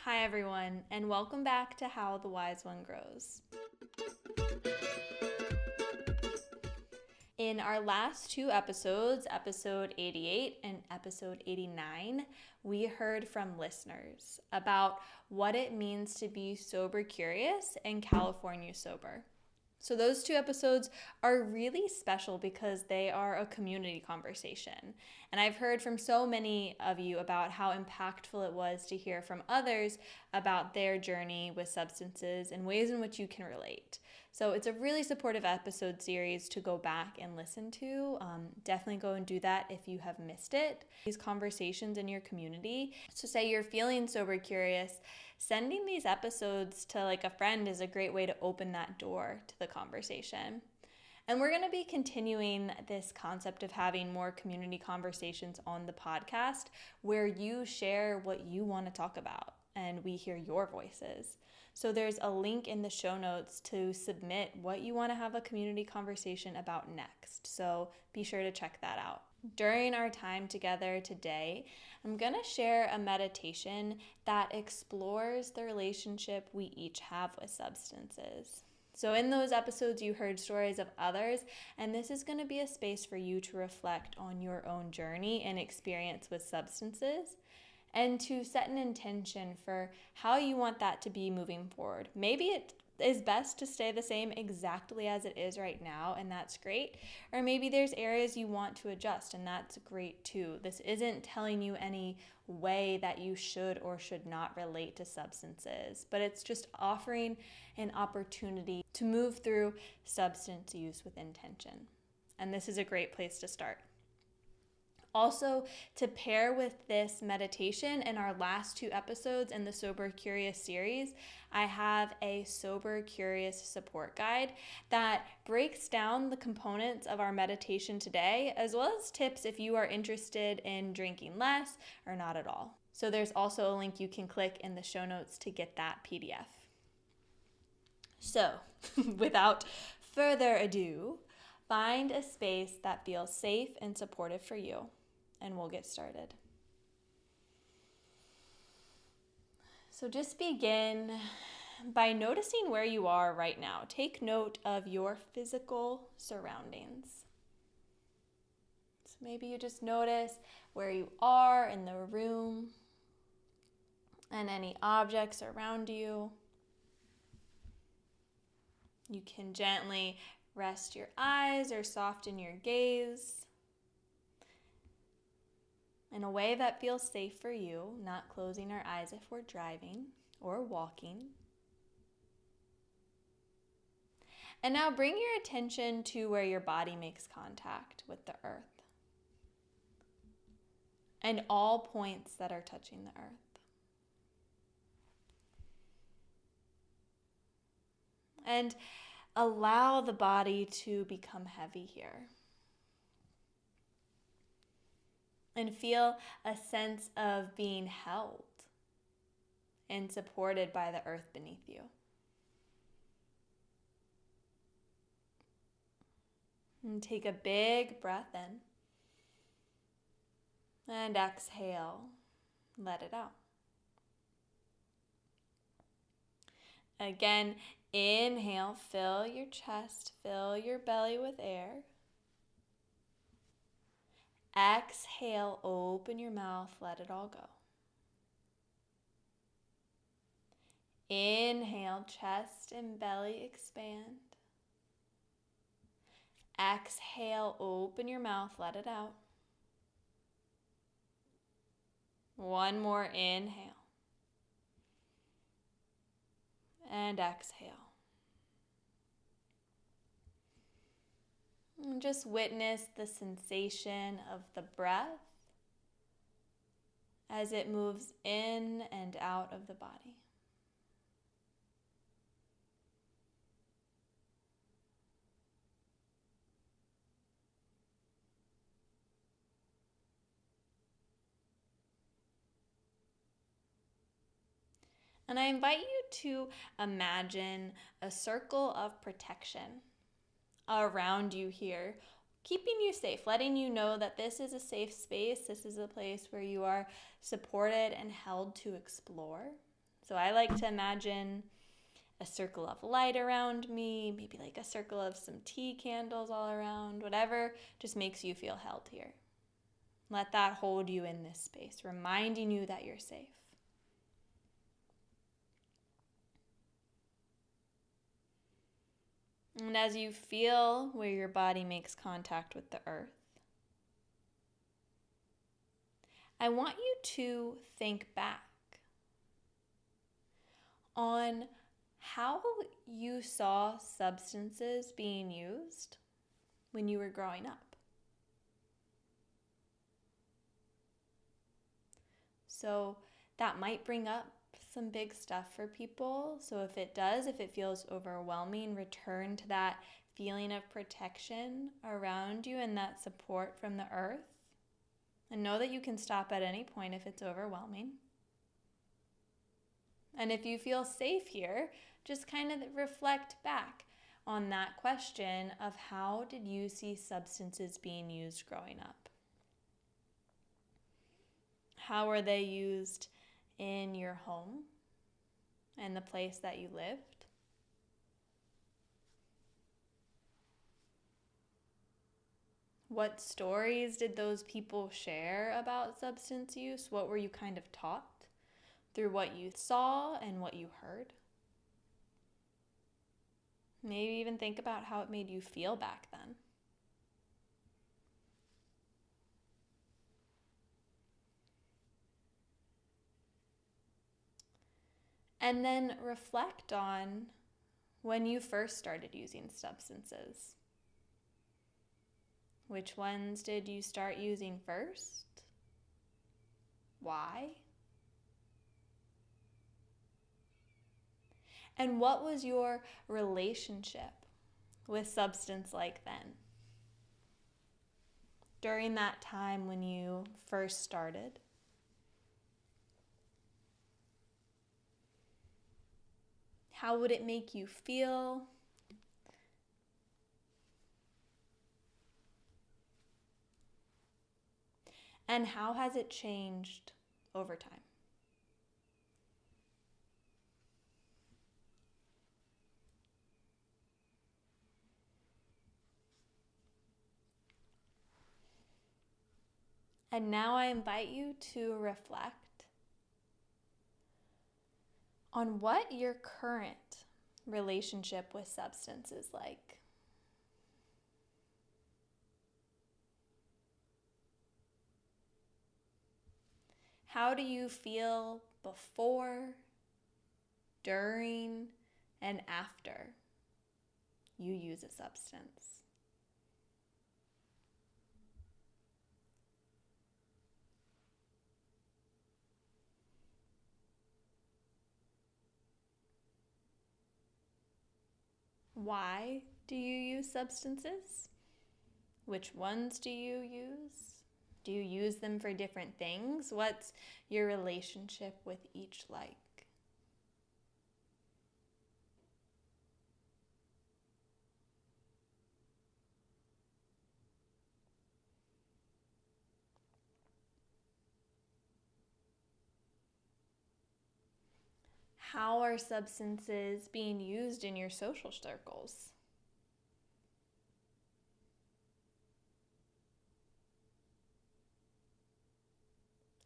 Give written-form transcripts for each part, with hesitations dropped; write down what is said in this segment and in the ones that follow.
Hi everyone, and welcome back to How the Wise One Grows. In our last two episodes, episode 88 and episode 89, we heard from listeners about what it means to be sober curious and California sober. So those two episodes are really special because they are a community conversation. And I've heard from so many of you about how impactful it was to hear from others about their journey with substances and ways in which you can relate. So it's a really supportive episode series to go back and listen to. Definitely go and do that if you have missed it. These conversations in your community. So say you're feeling sober curious, sending these episodes to like a friend is a great way to open that door to the conversation. And we're going to be continuing this concept of having more community conversations on the podcast where you share what you want to talk about and we hear your voices. So there's a link in the show notes to submit what you want to have a community conversation about next. So be sure to check that out. During our time together today, I'm going to share a meditation that explores the relationship we each have with substances. So in those episodes, you heard stories of others, and this is going to be a space for you to reflect on your own journey and experience with substances and to set an intention for how you want that to be moving forward. Maybe it is best to stay the same exactly as it is right now, and that's great. Or maybe there's areas you want to adjust, and that's great too. This isn't telling you any way that you should or should not relate to substances, but it's just offering an opportunity to move through substance use with intention. And this is a great place to start. Also, to pair with this meditation in our last two episodes in the Sober Curious series, I have a Sober Curious support guide that breaks down the components of our meditation today, as well as tips if you are interested in drinking less or not at all. So there's also a link you can click in the show notes to get that PDF. So, without further ado, find a space that feels safe and supportive for you. And we'll get started. So just begin by noticing where you are right now. Take note of your physical surroundings. So maybe you just notice where you are in the room and any objects around you. You can gently rest your eyes or soften your gaze in a way that feels safe for you, not closing our eyes if we're driving or walking. And now bring your attention to where your body makes contact with the earth and all points that are touching the earth. And allow the body to become heavy here. And feel a sense of being held and supported by the earth beneath you. And take a big breath in. And exhale. Let it out. Again, inhale, fill your chest, fill your belly with air. Exhale, open your mouth, let it all go. Inhale, chest and belly expand. Exhale, open your mouth, let it out. One more inhale. And exhale. And just witness the sensation of the breath as it moves in and out of the body. And I invite you to imagine a circle of protection around you here, keeping you safe, letting you know that this is a safe space. This is a place where you are supported and held to explore. So I like to imagine a circle of light around me, maybe like a circle of some tea candles all around, whatever just makes you feel held here. Let that hold you in this space, reminding you that you're safe. And as you feel where your body makes contact with the earth, I want you to think back on how you saw substances being used when you were growing up. So that might bring up some big stuff for people. So if it does, if it feels overwhelming, return to that feeling of protection around you and that support from the earth. And know that you can stop at any point if it's overwhelming. And if you feel safe here, just kind of reflect back on that question of how did you see substances being used growing up? How were they used in your home and the place that you lived? What stories did those people share about substance use? What were you kind of taught through what you saw and what you heard? Maybe even think about how it made you feel back then. And then reflect on when you first started using substances. Which ones did you start using first? Why? And what was your relationship with substance like then? During that time when you first started? How would it make you feel? And how has it changed over time? And now I invite you to reflect on what your current relationship with substance is like. How do you feel before, during, and after you use a substance? Why do you use substances? Which ones do you use? Do you use them for different things? What's your relationship with each like? How are substances being used in your social circles?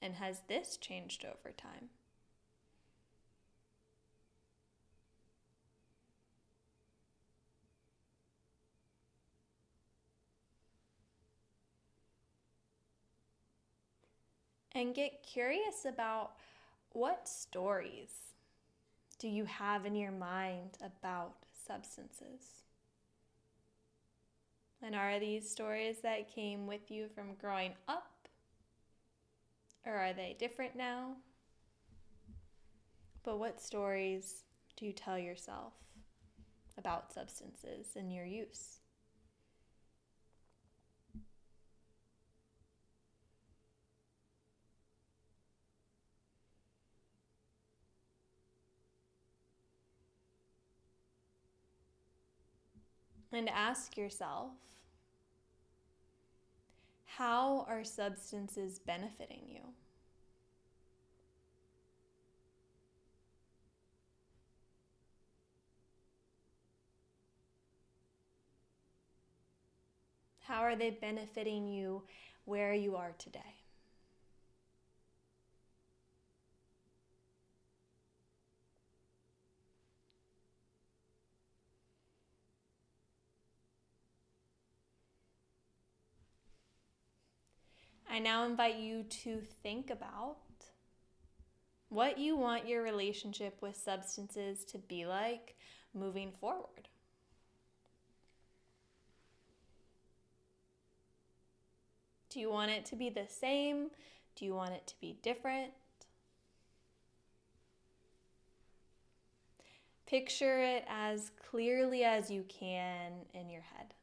And has this changed over time? And get curious about what stories do you have in your mind about substances? And are these stories that came with you from growing up? Or are they different now? But what stories do you tell yourself about substances and your use? And ask yourself, how are substances benefiting you? How are they benefiting you where you are today? I now invite you to think about what you want your relationship with substances to be like moving forward. Do you want it to be the same? Do you want it to be different? Picture it as clearly as you can in your head.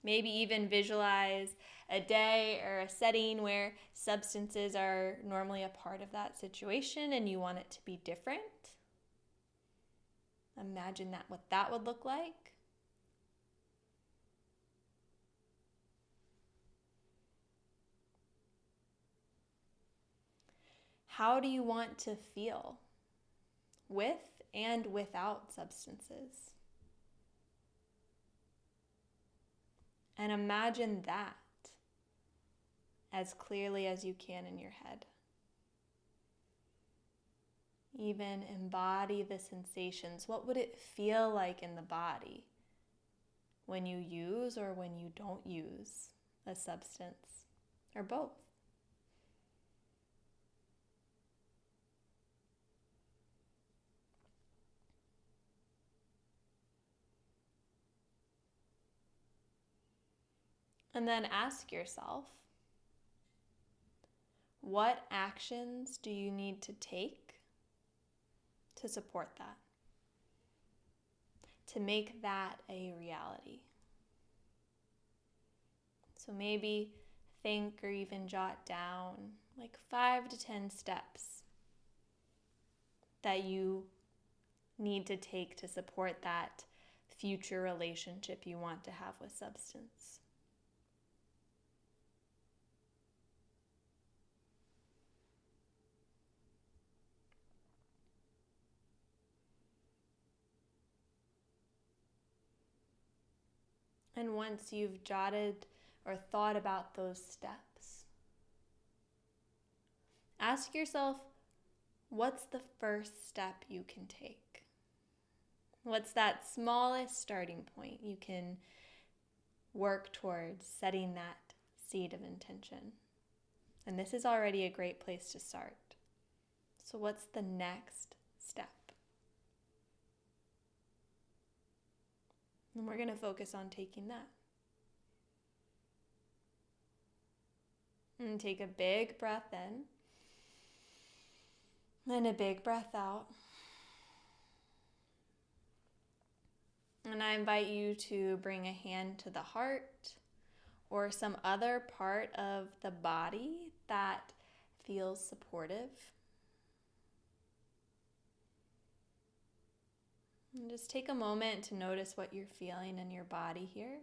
Maybe even visualize a day or a setting where substances are normally a part of that situation and you want it to be different. Imagine what that would look like. How do you want to feel with and without substances? And imagine that as clearly as you can in your head. Even embody the sensations. What would it feel like in the body when you use or when you don't use a substance, or both? And then ask yourself, what actions do you need to take to support that? To make that a reality? So maybe think or even jot down like 5 to 10 steps that you need to take to support that future relationship you want to have with substance. And once you've jotted or thought about those steps, ask yourself, what's the first step you can take? What's that smallest starting point you can work towards setting that seed of intention? And this is already a great place to start. So what's the next step? And we're going to focus on taking that. And take a big breath in. And a big breath out. And I invite you to bring a hand to the heart or some other part of the body that feels supportive. And just take a moment to notice what you're feeling in your body here.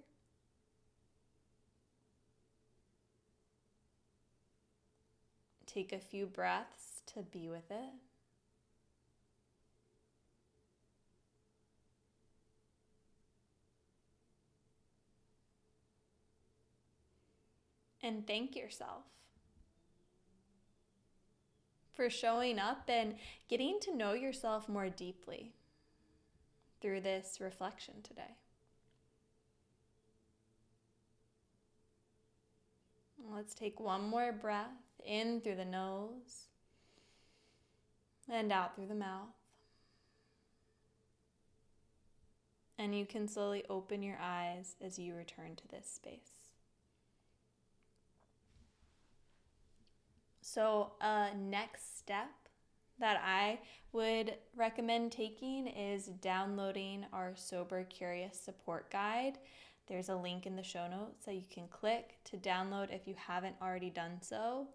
Take a few breaths to be with it. And thank yourself for showing up and getting to know yourself more deeply through this reflection today. Let's take one more breath in through the nose and out through the mouth. And you can slowly open your eyes as you return to this space. So a next step that I would recommend taking is downloading our Sober Curious support guide. There's a link in the show notes that you can click to download if you haven't already done so.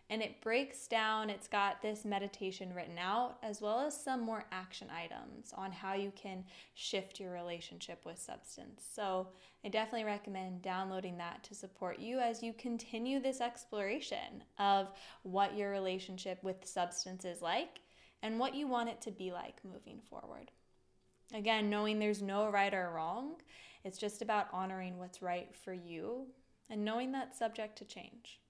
And it breaks down, it's got this meditation written out, as well as some more action items on how you can shift your relationship with substance. So I definitely recommend downloading that to support you as you continue this exploration of what your relationship with substance is like and what you want it to be like moving forward. Again, knowing there's no right or wrong, it's just about honoring what's right for you and knowing that's subject to change.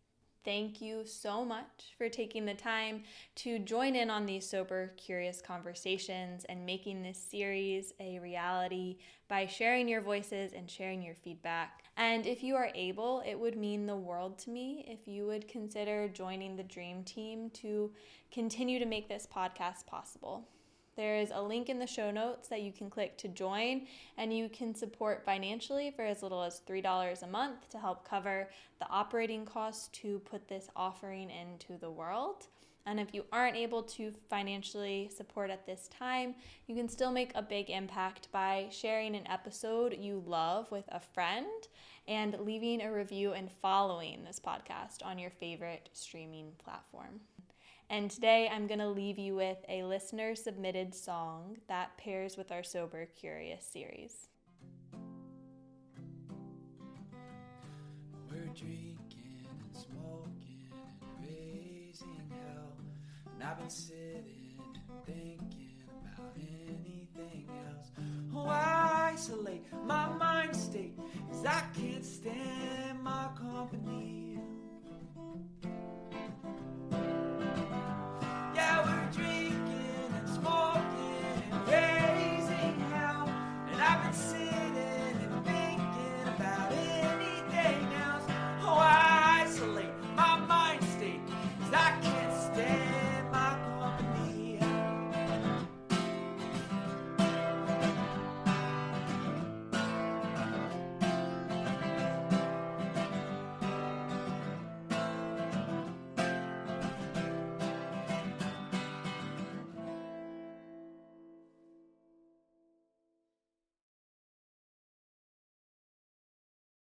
Thank you so much for taking the time to join in on these sober, curious conversations and making this series a reality by sharing your voices and sharing your feedback. And if you are able, it would mean the world to me if you would consider joining the Dream Team to continue to make this podcast possible. There is a link in the show notes that you can click to join, and you can support financially for as little as $3 a month to help cover the operating costs to put this offering into the world. And if you aren't able to financially support at this time, you can still make a big impact by sharing an episode you love with a friend and leaving a review and following this podcast on your favorite streaming platform. And today I'm going to leave you with a listener-submitted song that pairs with our Sober Curious series. We're drinking and smoking and raising hell, and I've been sitting and thinking about anything else. Oh, I isolate my mind state, 'cause I can't stand my company.